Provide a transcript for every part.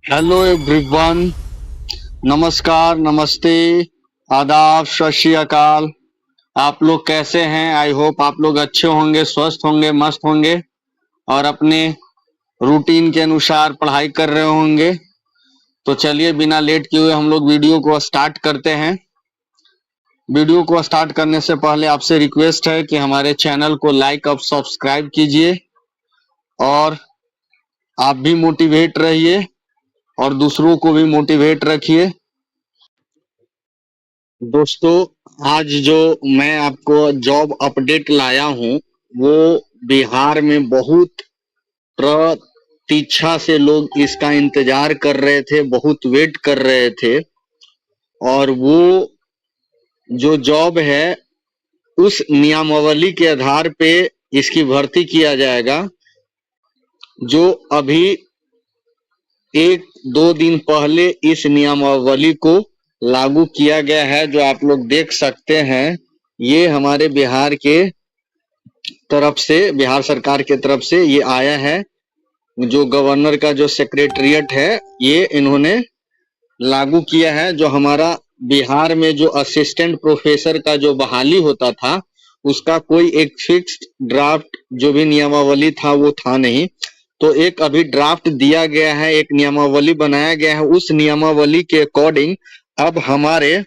Hello everyone. नमस्कार, नमस्ते, आदाब, सत श्री अकाल। आप लोग कैसे हैं? आई होप आप लोग अच्छे होंगे, स्वस्थ होंगे, मस्त होंगे और अपने रूटीन के अनुसार पढ़ाई कर रहे होंगे। तो चलिए बिना लेट किए हुए हम लोग वीडियो को स्टार्ट करते हैं। वीडियो को स्टार्ट करने से पहले आपसे रिक्वेस्ट है कि हमारे चैनल को लाइक और सब्सक्राइब कीजिए और आप भी मोटिवेट रहिए और दूसरों को भी मोटिवेट रखिए। दोस्तों, आज जो मैं आपको जॉब अपडेट लाया हूं वो बिहार में बहुत प्रतीक्षा से लोग इसका इंतजार कर रहे थे, बहुत वेट कर रहे थे। और वो जो जॉब है उस नियमावली के आधार पे इसकी भर्ती किया जाएगा, जो अभी 1-2 दिन पहले इस नियमावली को लागू किया गया है। जो आप लोग देख सकते हैं, ये हमारे बिहार के तरफ से, बिहार सरकार के तरफ से ये आया है। जो गवर्नर का जो सेक्रेटेरिएट है, ये इन्होंने लागू किया है। जो हमारा बिहार में जो असिस्टेंट प्रोफेसर का जो बहाली होता था, उसका कोई एक फिक्स्ड ड्राफ्ट जो भी नियमावली था वो था नहीं। तो एक अभी ड्राफ्ट दिया गया है, एक नियमावली बनाया गया है। उस नियमावली के अकॉर्डिंग अब हमारे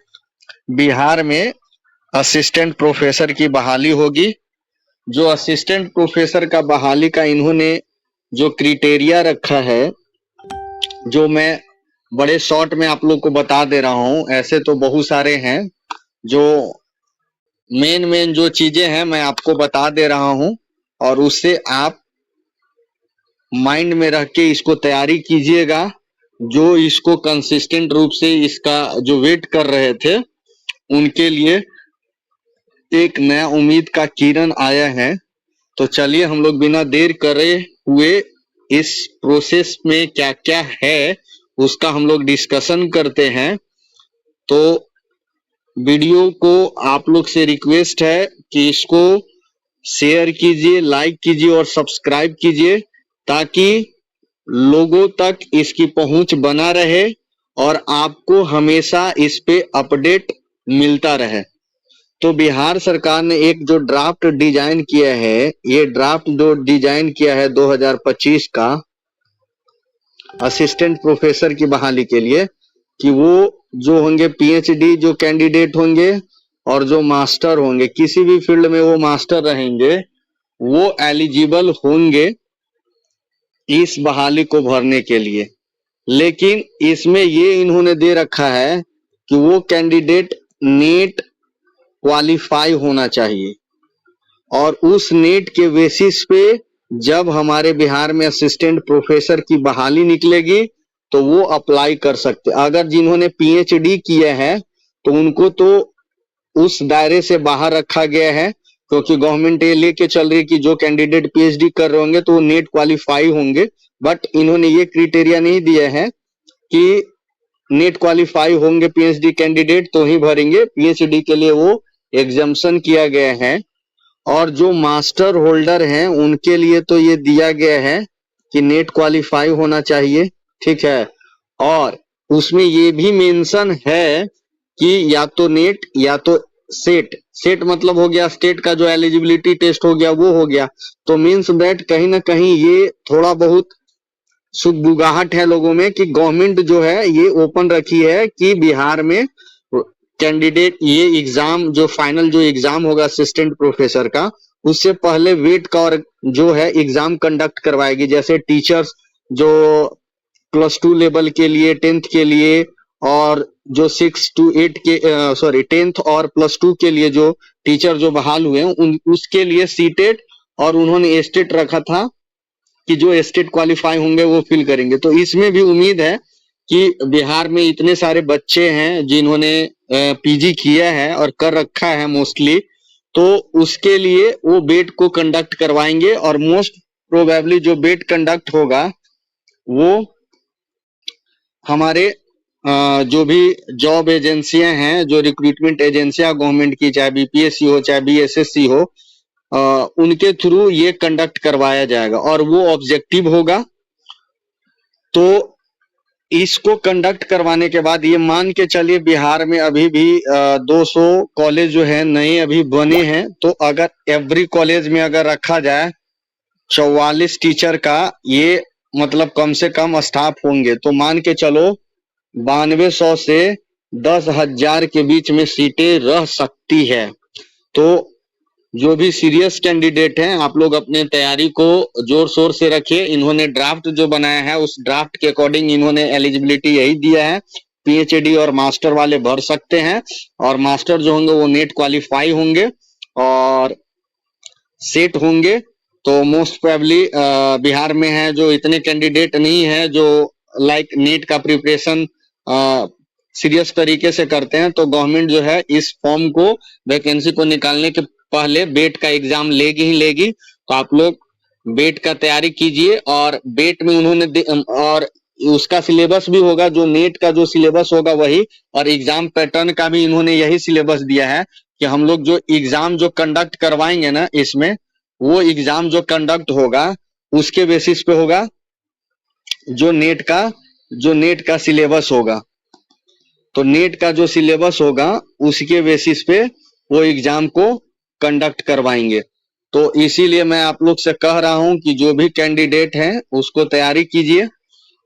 बिहार में असिस्टेंट प्रोफेसर की बहाली होगी। जो असिस्टेंट प्रोफेसर का बहाली का इन्होंने जो क्राइटेरिया रखा है, जो मैं बड़े शॉर्ट में आप लोग को बता दे रहा हूं। ऐसे तो बहुत सारे हैं, जो मेन जो चीजें हैं मैं आपको बता दे रहा हूं और उससे आप माइंड में रख के इसको तैयारी कीजिएगा। जो इसको कंसिस्टेंट रूप से इसका जो वेट कर रहे थे, उनके लिए एक नया उम्मीद का किरण आया है। तो चलिए हम लोग बिना देर करे हुए इस प्रोसेस में क्या क्या है उसका हम लोग डिस्कशन करते हैं। तो वीडियो को आप लोग से रिक्वेस्ट है कि इसको शेयर कीजिए, लाइक कीजिए और सब्सक्राइब कीजिए, ताकि लोगों तक इसकी पहुंच बना रहे और आपको हमेशा इस पे अपडेट मिलता रहे। तो बिहार सरकार ने एक जो ड्राफ्ट डिजाइन किया है, ये ड्राफ्ट जो डिजाइन किया है 2025 का असिस्टेंट प्रोफेसर की बहाली के लिए, कि वो जो होंगे पीएचडी जो कैंडिडेट होंगे और जो मास्टर होंगे, किसी भी फील्ड में वो मास्टर रहेंगे, वो एलिजिबल होंगे इस बहाली को भरने के लिए। लेकिन इसमें ये इन्होंने दे रखा है कि वो कैंडिडेट नेट क्वालिफाई होना चाहिए और उस नेट के बेसिस पे जब हमारे बिहार में असिस्टेंट प्रोफेसर की बहाली निकलेगी तो वो अप्लाई कर सकते। अगर जिन्होंने पीएचडी किया है तो उनको तो उस दायरे से बाहर रखा गया है, क्योंकि गवर्नमेंट ये लेके चल रही है कि जो कैंडिडेट पीएचडी कर रहे होंगे तो वो नेट क्वालिफाई होंगे। बट इन्होंने ये क्राइटेरिया नहीं दिया है कि नेट क्वालिफाई होंगे पीएचडी कैंडिडेट तो ही भरेंगे। पीएचडी के लिए वो एग्जम्पशन किया गया है। और जो मास्टर होल्डर हैं उनके लिए तो ये दिया गया है कि नेट क्वालिफाई होना चाहिए, ठीक है। और उसमें ये भी मेंशन है कि या तो नेट या तो सेट। सेट मतलब हो गया स्टेट का जो एलिजिबिलिटी टेस्ट हो गया, वो हो गया। तो मीन्स दैट कहीं ना कहीं ये थोड़ा बहुत सुगबुगाहट है लोगों में कि गवर्नमेंट जो है ये ओपन रखी है कि बिहार में कैंडिडेट ये एग्जाम जो फाइनल जो एग्जाम होगा असिस्टेंट प्रोफेसर का, उससे पहले वेट का और जो है एग्जाम कंडक्ट करवाएगी। जैसे टीचर्स जो +2 लेवल के लिए, 10th के लिए और जो 6 to 8 के 10th और +2 के लिए जो टीचर जो बहाल हुए हैं उसके लिए सीटेट, और उन्होंने एस्टेट रखा था कि जो एस्टेट क्वालिफाई होंगे वो फिल करेंगे। तो इसमें भी उम्मीद है कि बिहार में इतने सारे बच्चे हैं जिन्होंने पीजी किया है और कर रखा है मोस्टली, तो उसके लिए वो बेट को कंडक्ट करवाएंगे। और मोस्ट प्रोबेबली जो बेट कंडक्ट होगा वो हमारे जो भी जॉब एजेंसियां हैं, जो रिक्रूटमेंट एजेंसियां गवर्नमेंट की, चाहे बीपीएससी हो चाहे बीएसएससी हो, उनके थ्रू ये कंडक्ट करवाया जाएगा और वो ऑब्जेक्टिव होगा। तो इसको कंडक्ट करवाने के बाद ये मान के चलिए बिहार में अभी भी 200 कॉलेज जो है नए अभी बने हैं, तो अगर एवरी कॉलेज में अगर रखा जाए 44 टीचर का, ये मतलब कम से कम स्टाफ होंगे, तो मान के चलो 9200 से 10,000 के बीच में सीटें रह सकती है। तो जो भी सीरियस कैंडिडेट हैं, आप लोग अपने तैयारी को जोर शोर से रखिए। इन्होंने ड्राफ्ट जो बनाया है उस ड्राफ्ट के अकॉर्डिंग इन्होंने एलिजिबिलिटी यही दिया है, पीएचडी और मास्टर वाले भर सकते हैं, और मास्टर जो होंगे वो नेट क्वालिफाई होंगे और सेट होंगे। तो मोस्ट प्रोबेबली बिहार में है जो इतने कैंडिडेट नहीं है जो लाइक नेट का प्रिपरेशन सीरियस तरीके से करते हैं, तो गवर्नमेंट जो है इस फॉर्म को, वैकेंसी को निकालने के पहले बेट का एग्जाम लेगी ही लेगी। तो आप लोग बेट का तैयारी कीजिए, और बेट में उन्होंने और उसका सिलेबस भी होगा, जो नेट का जो सिलेबस होगा वही, और एग्जाम पैटर्न का भी इन्होंने यही सिलेबस दिया है कि हम लोग जो एग्जाम जो कंडक्ट करवाएंगे ना इसमें, वो एग्जाम जो कंडक्ट होगा उसके बेसिस पे होगा जो नेट का सिलेबस होगा। तो नेट का जो सिलेबस होगा उसके बेसिस पे वो एग्जाम को कंडक्ट करवाएंगे। तो इसीलिए मैं आप लोग से कह रहा हूं कि जो भी कैंडिडेट हैं उसको तैयारी कीजिए।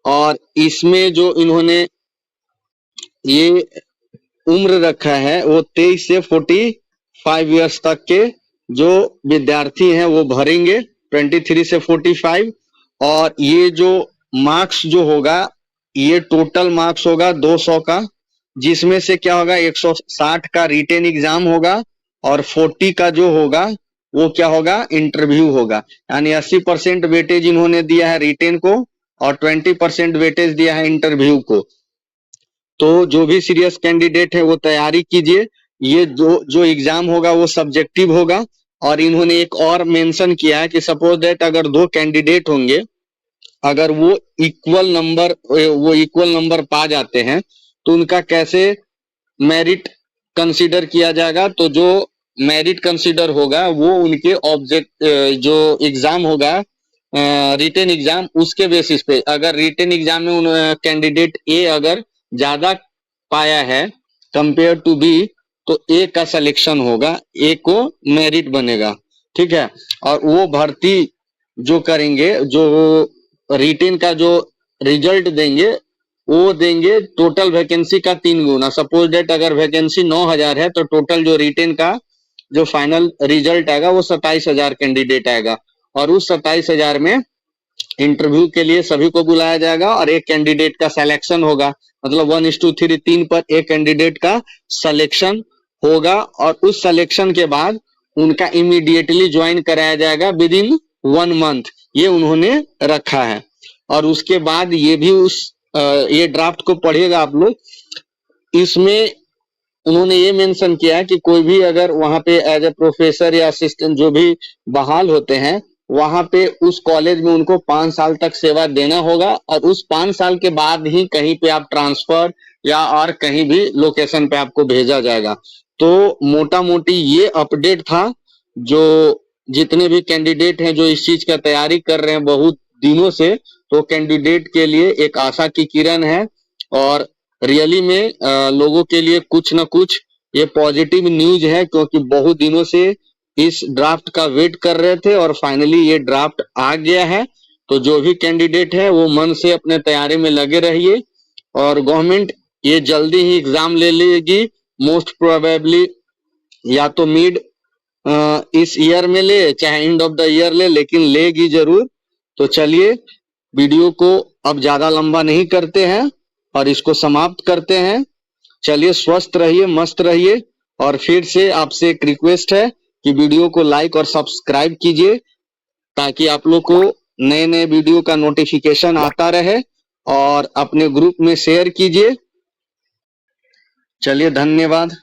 और इसमें जो इन्होंने ये उम्र रखा है वो 23 से 45 इयर्स तक के जो विद्यार्थी हैं वो भरेंगे, 23 से 45। और ये जो मार्क्स जो होगा, ये टोटल मार्क्स होगा 200 का, जिसमें से क्या होगा 160 का रिटेन एग्जाम होगा, और 40 का जो होगा वो क्या होगा, इंटरव्यू होगा। यानी 80% वेटेज इन्होंने दिया है रिटेन को, और 20% वेटेज दिया है इंटरव्यू को। तो जो भी सीरियस कैंडिडेट है वो तैयारी कीजिए। ये जो एग्जाम होगा वो सब्जेक्टिव होगा। और इन्होंने एक और मेंशन किया है कि सपोज दैट अगर 2 कैंडिडेट होंगे, अगर वो इक्वल नंबर पा जाते हैं तो उनका कैसे मेरिट कंसीडर किया जाएगा। तो जो मेरिट कंसीडर होगा वो उनके ऑब्जेक्ट जो एग्जाम होगा रिटेन एग्जाम, उसके बेसिस पे, अगर रिटेन एग्जाम में कैंडिडेट ए अगर ज्यादा पाया है कंपेयर टू बी, तो ए का सिलेक्शन होगा, ए को मेरिट बनेगा, ठीक है। और वो भर्ती जो करेंगे, जो रिटेन का जो रिजल्ट देंगे वो देंगे टोटल वैकेंसी का 3 गुना। सपोज डेट अगर वैकेंसी 9,000 है तो टोटल जो रिटेन का जो फाइनल रिजल्ट आएगा वो 27,000 कैंडिडेट आएगा, और उस 27,000 में इंटरव्यू के लिए सभी को बुलाया जाएगा और एक कैंडिडेट का सिलेक्शन होगा। मतलब 1:3 3 पर एक कैंडिडेट का सिलेक्शन होगा, और उस सिलेक्शन के बाद उनका इमीडिएटली ज्वाइन कराया जाएगा विद इन 1 मंथ, ये उन्होंने रखा है। और उसके बाद ये भी ये ड्राफ्ट को पढ़िएगा आप लोग। इसमें उन्होंने ये मेंशन किया है कि कोई भी अगर वहां पे एज ए प्रोफेसर या असिस्टेंट जो भी बहाल होते हैं, वहां पे उस कॉलेज में उनको 5 साल तक सेवा देना होगा, और उस 5 साल के बाद ही कहीं पे आप ट्रांसफर या और कहीं भी लोकेशन पे आपको भेजा जाएगा। तो मोटा मोटी ये अपडेट था। जो जितने भी कैंडिडेट हैं जो इस चीज का तैयारी कर रहे हैं बहुत दिनों से, तो कैंडिडेट के लिए एक आशा की किरण है, और रियली में लोगों के लिए कुछ ना कुछ ये पॉजिटिव न्यूज है, क्योंकि बहुत दिनों से इस ड्राफ्ट का वेट कर रहे थे और फाइनली ये ड्राफ्ट आ गया है। तो जो भी कैंडिडेट है वो मन से अपने तैयारी में लगे रहिए, और गवर्नमेंट ये जल्दी ही एग्जाम ले लेगी, मोस्ट प्रोबेबली या तो मिड इस ईयर में ले, चाहे एंड ऑफ द ईयर ले, लेकिन लेगी जरूर। तो चलिए वीडियो को अब ज्यादा लंबा नहीं करते हैं और इसको समाप्त करते हैं। चलिए स्वस्थ रहिए, मस्त रहिए, और फिर से आपसे एक रिक्वेस्ट है कि वीडियो को लाइक और सब्सक्राइब कीजिए ताकि आप लोग को नए नए वीडियो का नोटिफिकेशन आता रहे, और अपने ग्रुप में शेयर कीजिए। चलिए धन्यवाद।